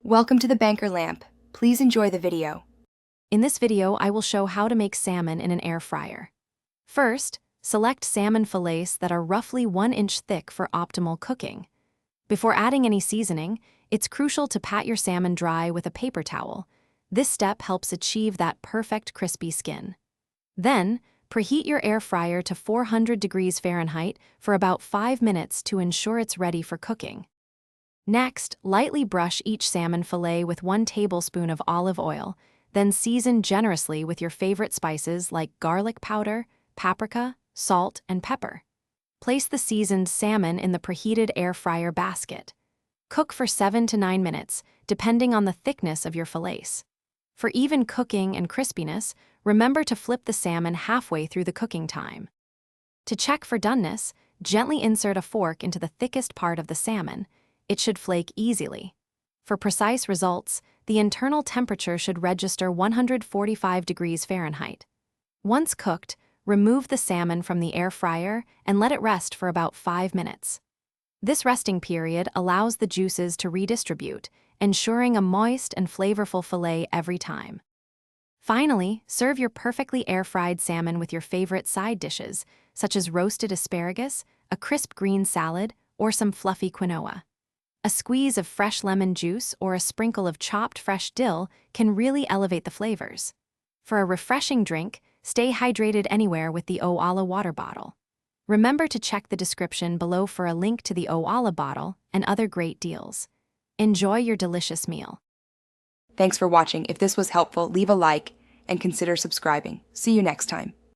Welcome to the Banker Lamp. Please enjoy the video. In this video, I will show how to make salmon in an air fryer. First, select salmon fillets that are roughly 1 inch thick for optimal cooking. Before adding any seasoning, it's crucial to pat your salmon dry with a paper towel. This step helps achieve that perfect crispy skin. Then, preheat your air fryer to 400 degrees Fahrenheit for about 5 minutes to ensure it's ready for cooking. Next, lightly brush each salmon fillet with 1 tablespoon of olive oil, then season generously with your favorite spices like garlic powder, paprika, salt, and pepper. Place the seasoned salmon in the preheated air fryer basket. Cook for 7 to 9 minutes, depending on the thickness of your fillets. For even cooking and crispiness, remember to flip the salmon halfway through the cooking time. To check for doneness, gently insert a fork into the thickest part of the salmon. It should flake easily. For precise results, the internal temperature should register 145 degrees Fahrenheit. Once cooked, remove the salmon from the air fryer and let it rest for about 5 minutes. This resting period allows the juices to redistribute, ensuring a moist and flavorful fillet every time. Finally, serve your perfectly air-fried salmon with your favorite side dishes, such as roasted asparagus, a crisp green salad, or some fluffy quinoa. A squeeze of fresh lemon juice or a sprinkle of chopped fresh dill can really elevate the flavors. For a refreshing drink, stay hydrated anywhere with the Owala water bottle. Remember to check the description below for a link to the Owala bottle and other great deals. Enjoy your delicious meal. Thanks for watching. If this was helpful, leave a like and consider subscribing. See you next time.